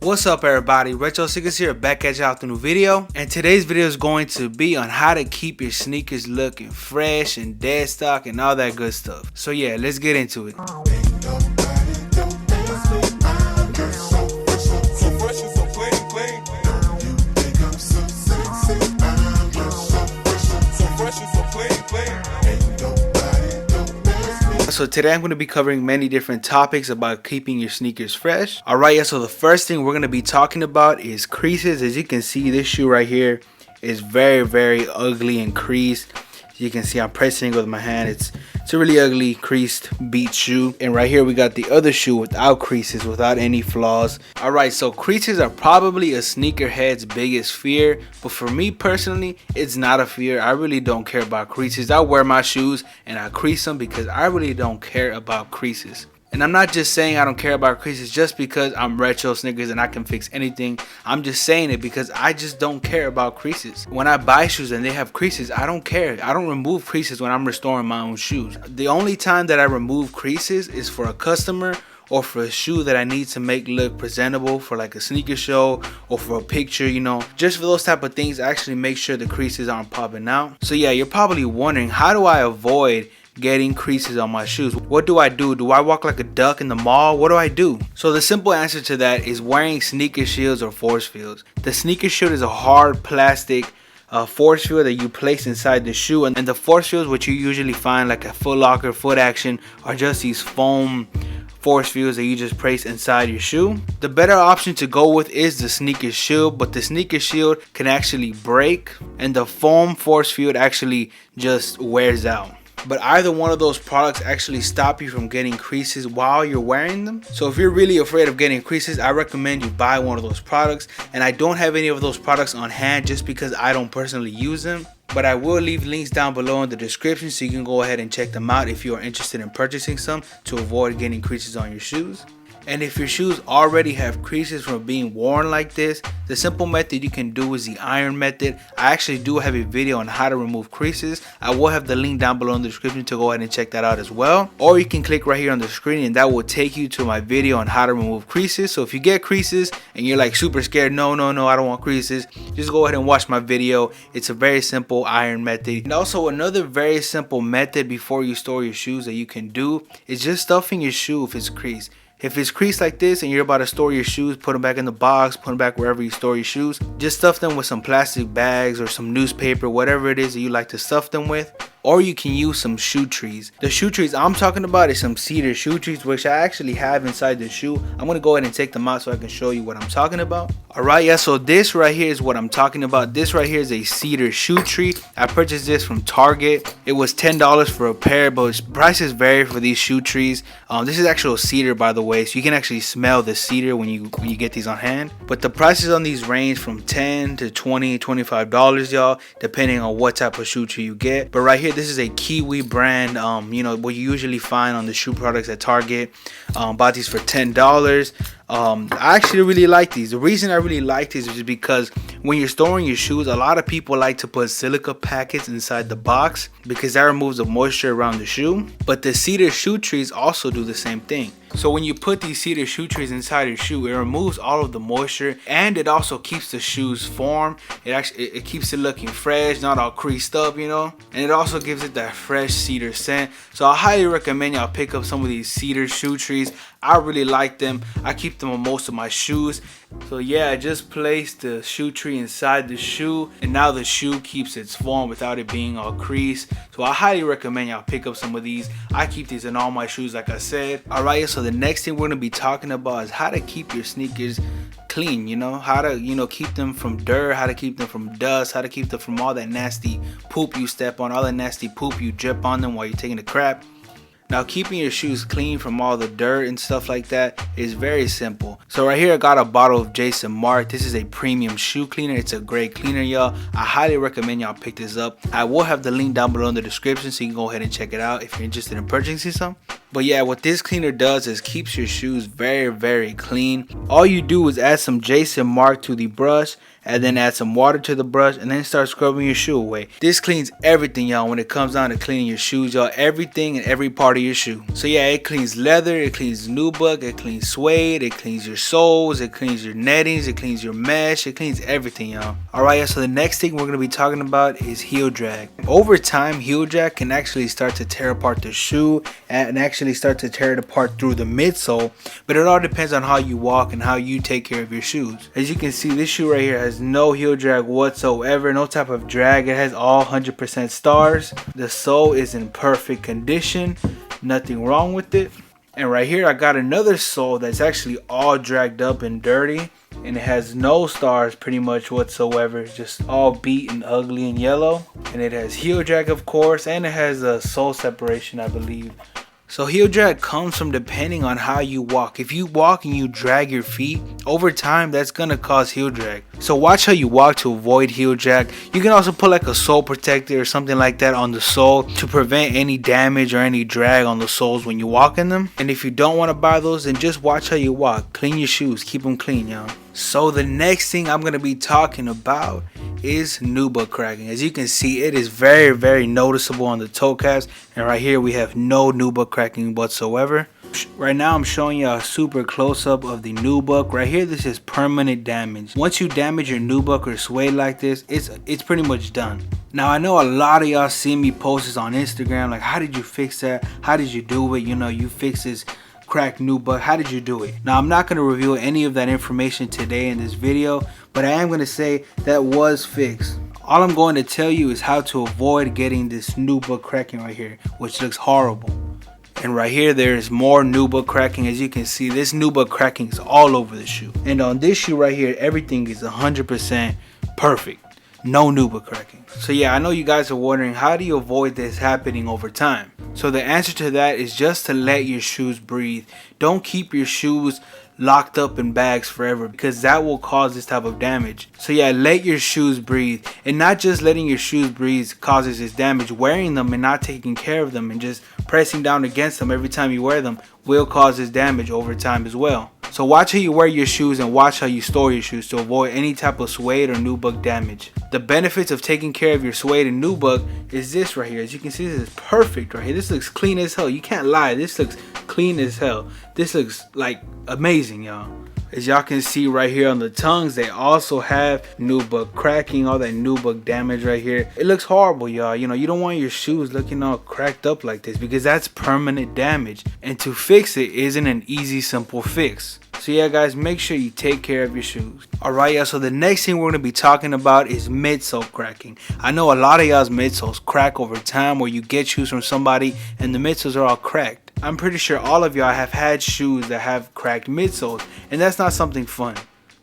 What's up everybody, Retro Sneakers here, back at y'all with a new video. And today's video is going to be on how to keep your sneakers looking fresh and dead stock and all that good stuff. So yeah, let's get into it. So today I'm going to be covering many different topics about keeping your sneakers fresh. Alright, yeah, so the first thing we're going to be talking about is creases. As you can see, this shoe right here is very ugly and creased. As you can see, I'm pressing it with my hand. It's a really ugly creased beat shoe. And right here we got the other shoe without creases, without any flaws. Alright, so creases are probably a sneakerhead's biggest fear, but for me personally, it's not a fear. I really don't care about creases. I wear my shoes and I crease them because I really don't care about creases. And I'm not just saying I don't care about creases just because I'm retro sneakers and I can fix anything. I'm just saying it because I just don't care about creases. When I buy shoes and they have creases, I don't care. I don't remove creases when I'm restoring my own shoes. The only time that I remove creases is for a customer or for a shoe that I need to make look presentable for like a sneaker show or for a picture, you know. Just for those type of things, I actually make sure the creases aren't popping out. So yeah, you're probably wondering, how do I avoid getting creases on my shoes? What do I do? Do I walk like a duck in the mall? What do I do? So the simple answer to that is wearing sneaker shields or force fields. The sneaker shield is a hard plastic force field that you place inside the shoe, and the force fields, which you usually find like at Foot Locker, Foot Action, are just these foam force fields that you just place inside your shoe. The better option to go with is the sneaker shield, but the sneaker shield can actually break and the foam force field actually just wears out. But either one of those products actually stop you from getting creases while you're wearing them. So if you're really afraid of getting creases, I recommend you buy one of those products. And I don't have any of those products on hand just because I don't personally use them. But I will leave links down below in the description so you can go ahead and check them out if you are interested in purchasing some to avoid getting creases on your shoes. And if your shoes already have creases from being worn like this, the simple method you can do is the iron method. I actually do have a video on how to remove creases. I will have the link down below in the description to go ahead and check that out as well. Or you can click right here on the screen and that will take you to my video on how to remove creases. So if you get creases and you're like super scared, no, I don't want creases, just go ahead and watch my video. It's a very simple iron method. And also another very simple method before you store your shoes that you can do is just stuffing your shoe if it's creased. If it's creased like this and you're about to store your shoes, put them back in the box, put them back wherever you store your shoes, just stuff them with some plastic bags or some newspaper, whatever it is that you like to stuff them with. Or you can use some shoe trees. The shoe trees I'm talking about is some cedar shoe trees, which I actually have inside the shoe. I'm going to go ahead and take them out so I can show you what I'm talking about. Alright, yeah, so this right here is what I'm talking about. This right here is a cedar shoe tree. I purchased this from Target. It was $10 for a pair, but prices vary for these shoe trees. This is actual cedar, by the way, so you can actually smell the cedar when you get these on hand. But the prices on these range from $10 to $20, $25, y'all, depending on what type of shoe tree you get. But right here, this is a Kiwi brand, you know, what you usually find on the shoe products at Target. Bought these for $10. I actually really like these. The reason I really like these is because when you're storing your shoes, a lot of people like to put silica packets inside the box because that removes the moisture around the shoe. But the cedar shoe trees also do the same thing. So when you put these cedar shoe trees inside your shoe, it removes all of the moisture and it also keeps the shoes form. It keeps it looking fresh, not all creased up, you know. And it also gives it that fresh cedar scent. So I highly recommend y'all pick up some of these cedar shoe trees. I really like them. I keep them on most of my shoes. So yeah, I just placed the shoe tree inside the shoe and now the shoe keeps its form without it being all creased. So I highly recommend y'all pick up some of these. I keep these in all my shoes, like I said. Alright, so the next thing we're going to be talking about is how to keep your sneakers clean, you know, how to, you know, keep them from dirt, how to keep them from dust, how to keep them from all that nasty poop you step on, all that nasty poop you drip on them while you're taking a crap. Now, keeping your shoes clean from all the dirt and stuff like that is very simple. So right here I got a bottle of Jason Mark. This is a premium shoe cleaner. It's a great cleaner, y'all. I highly recommend y'all pick this up. I will have the link down below in the description so you can go ahead and check it out if you're interested in purchasing some. But yeah, what this cleaner does is keeps your shoes very clean. All you do is add some Jason Mark to the brush and then add some water to the brush and then start scrubbing your shoe away. This cleans everything, y'all, when it comes down to cleaning your shoes, y'all. Everything and every part of your shoe. So yeah, it cleans leather, it cleans nubuck, it cleans cleans suede, it cleans your soles, it cleans your nettings, it cleans your mesh, it cleans everything, y'all. Alright, so the next thing we're going to be talking about is heel drag. Over time, heel drag can actually start to tear apart the shoe and actually start to tear it apart through the midsole, but it all depends on how you walk and how you take care of your shoes. As you can see, this shoe right here has no heel drag whatsoever, no type of drag. It has all 100% stars. The sole is in perfect condition, nothing wrong with it. And right here I got another sole that's actually all dragged up and dirty, and it has no stars pretty much whatsoever. It's just all beat and ugly and yellow, and it has heel drag of course, and it has a sole separation, I believe. So heel drag comes from depending on how you walk. If you walk and you drag your feet, over time that's gonna cause heel drag. So watch how you walk to avoid heel drag. You can also put like a sole protector or something like that on the sole to prevent any damage or any drag on the soles when you walk in them. And if you don't want to buy those, then just watch how you walk. Clean your shoes, keep them clean, y'all. So the next thing I'm gonna be talking about is nubuck cracking. As you can see, it is very noticeable on the toe caps, and right here we have no nubuck cracking whatsoever. Right now I'm showing you a super close-up of the nubuck. Right here, this is permanent damage. Once you damage your nubuck or suede like this, it's pretty much done. Now I know a lot of y'all see me post this on Instagram, like, how did you fix that? How did you do it? You know, you fix this cracked nubuck. How did you do it? Now I'm not going to reveal any of that information today in this video, but I am going to say that was fixed. All I'm going to tell you is how to avoid getting this nubuck cracking right here, which looks horrible. And right here there's more nubuck cracking. As you can see, this nubuck cracking is all over the shoe, and on this shoe right here everything is 100% perfect. No nubuck cracking. So yeah, I know you guys are wondering, how do you avoid this happening over time? So the answer to that is just to let your shoes breathe. Don't keep your shoes locked up in bags forever, because that will cause this type of damage. So yeah, let your shoes breathe. And not just letting your shoes breathe causes this damage, wearing them and not taking care of them and just pressing down against them every time you wear them will cause this damage over time as well. So watch how you wear your shoes and watch how you store your shoes to avoid any type of suede or nubuck damage. The benefits of taking care of your suede and nubuck is this right here. As you can see, this is perfect right here. This looks clean as hell. You can't lie. This looks clean as hell. This looks like amazing, y'all. As y'all can see right here on the tongues, they also have nubuck cracking, all that nubuck damage right here. It looks horrible, y'all. You know, you don't want your shoes looking all cracked up like this, because that's permanent damage. And to fix it isn't an easy, simple fix. So yeah, guys, make sure you take care of your shoes. Alright, yeah, so the next thing we're going to be talking about is midsole cracking. I know a lot of y'all's midsoles crack over time, where you get shoes from somebody and the midsoles are all cracked. I'm pretty sure all of y'all have had shoes that have cracked midsoles, and that's not something fun.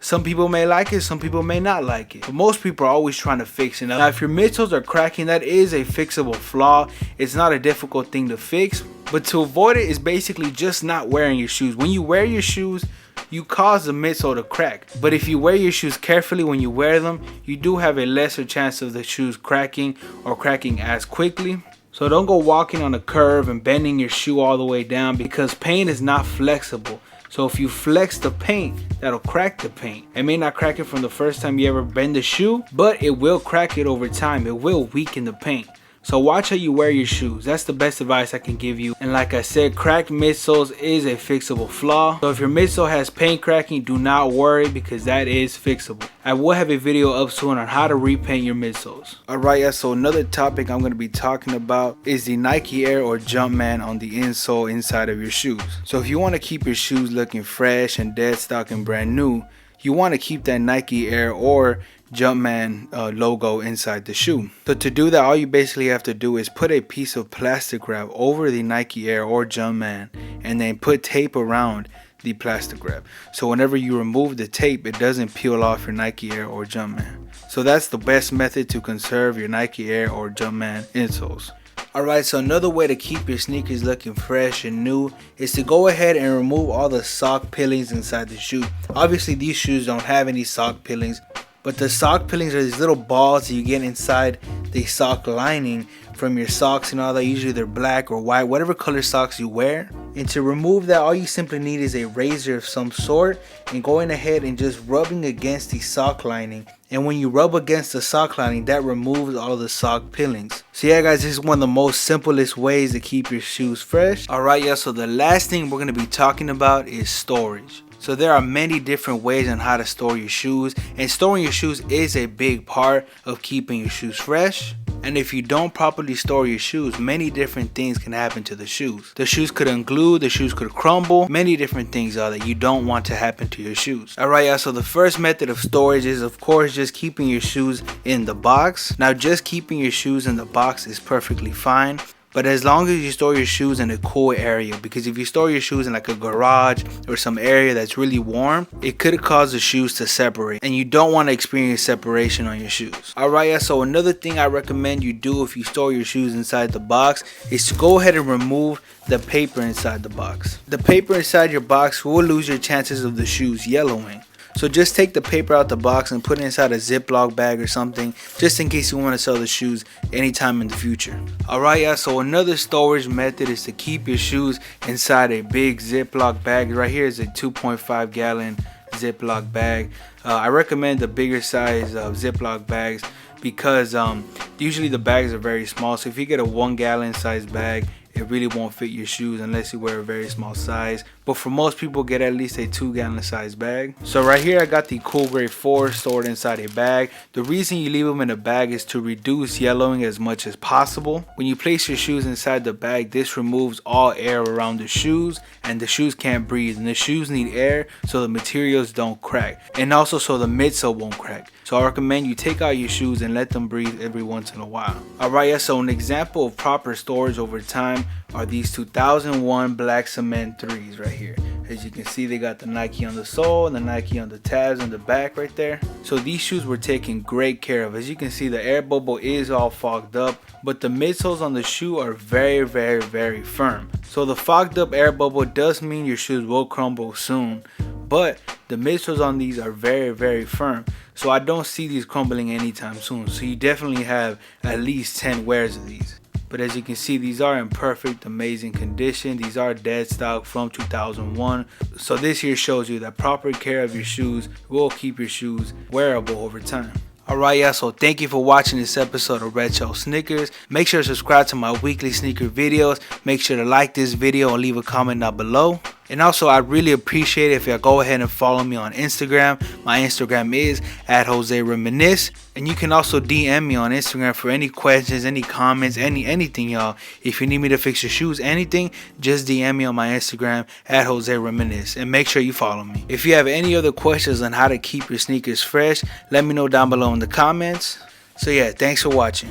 Some people may like it, some people may not like it, but most people are always trying to fix it. Now if your midsoles are cracking, that is a fixable flaw. It's not a difficult thing to fix, but to avoid it is basically just not wearing your shoes. When you wear your shoes, you cause the midsole to crack, but if you wear your shoes carefully when you wear them, you do have a lesser chance of the shoes cracking or cracking as quickly. So don't go walking on a curve and bending your shoe all the way down, because paint is not flexible. So if you flex the paint, that'll crack the paint. It may not crack it from the first time you ever bend the shoe, but it will crack it over time. It will weaken the paint. So watch how you wear your shoes. That's the best advice I can give you. And like I said, cracked midsoles is a fixable flaw. So if your midsole has paint cracking, do not worry, because that is fixable. I will have a video up soon on how to repaint your midsoles. Alright, yeah, so another topic I'm going to be talking about is the Nike Air or Jumpman on the insole inside of your shoes. So if you want to keep your shoes looking fresh and dead stock and brand new, you want to keep that Nike Air or Jumpman logo inside the shoe. So to do that, all you basically have to do is put a piece of plastic wrap over the Nike Air or Jumpman, and then put tape around the plastic wrap. So whenever you remove the tape, it doesn't peel off your Nike Air or Jumpman. So that's the best method to conserve your Nike Air or Jumpman insoles. Alright, so another way to keep your sneakers looking fresh and new is to go ahead and remove all the sock peelings inside the shoe. Obviously these shoes don't have any sock peelings, but the sock peelings are these little balls that you get inside the sock lining from your socks and all that. Usually they're black or white, whatever color socks you wear. And to remove that, all you simply need is a razor of some sort and going ahead and just rubbing against the sock lining. And when you rub against the sock lining, that removes all of the sock peelings. So yeah guys, this is one of the most simplest ways to keep your shoes fresh. Alright yeah, so the last thing we're going to be talking about is storage. So there are many different ways on how to store your shoes, and storing your shoes is a big part of keeping your shoes fresh. And if you don't properly store your shoes, many different things can happen to the shoes. The shoes could unglue, the shoes could crumble, many different things are that you don't want to happen to your shoes. Alright, yeah, so the first method of storage is of course just keeping your shoes in the box. Now just keeping your shoes in the box is perfectly fine. But as long as you store your shoes in a cool area, because if you store your shoes in like a garage or some area that's really warm, it could cause the shoes to separate, and you don't want to experience separation on your shoes. Alright, yeah, so another thing I recommend you do if you store your shoes inside the box is to go ahead and remove the paper inside the box. The paper inside your box will lose your chances of the shoes yellowing. So just take the paper out the box and put it inside a Ziploc bag or something, just in case you want to sell the shoes anytime in the future. Alright, yeah, so another storage method is to keep your shoes inside a big Ziploc bag. Right here is a 2.5 gallon Ziploc bag. I recommend the bigger size of Ziploc bags because usually the bags are very small. So if you get a 1 gallon size bag, it really won't fit your shoes unless you wear a very small size. But for most people, get at least a 2 gallon size bag. So right here I got the Cool Grade 4 stored inside a bag. The reason you leave them in a bag is to reduce yellowing as much as possible. When you place your shoes inside the bag, this removes all air around the shoes, and the shoes can't breathe, and the shoes need air so the materials don't crack, and also so the midsole won't crack. So I recommend you take out your shoes and let them breathe every once in a while. Alright, yeah, so an example of proper storage over time are these 2001 black cement 3s right here. As you can see, they got the Nike on the sole and the Nike on the tabs on the back right there. So these shoes were taken great care of. As you can see, the air bubble is all fogged up, but the midsoles on the shoe are very, very, very firm. So the fogged up air bubble does mean your shoes will crumble soon, but the midsoles on these are very, very firm. So I don't see these crumbling anytime soon. So you definitely have at least 10 wears of these. But as you can see, these are in perfect, amazing condition. These are dead stock from 2001. So this here shows you that proper care of your shoes will keep your shoes wearable over time. Alright, yeah, so thank you for watching this episode of Red Shell Sneakers. Make sure to subscribe to my weekly sneaker videos. Make sure to like this video and leave a comment down below. And also, I'd really appreciate it if y'all go ahead and follow me on Instagram. My Instagram is @JoseReminisce. And you can also DM me on Instagram for any questions, any comments, anything, y'all. If you need me to fix your shoes, anything, just DM me on my Instagram @JoseReminisce. And make sure you follow me. If you have any other questions on how to keep your sneakers fresh, let me know down below in the comments. So yeah, thanks for watching.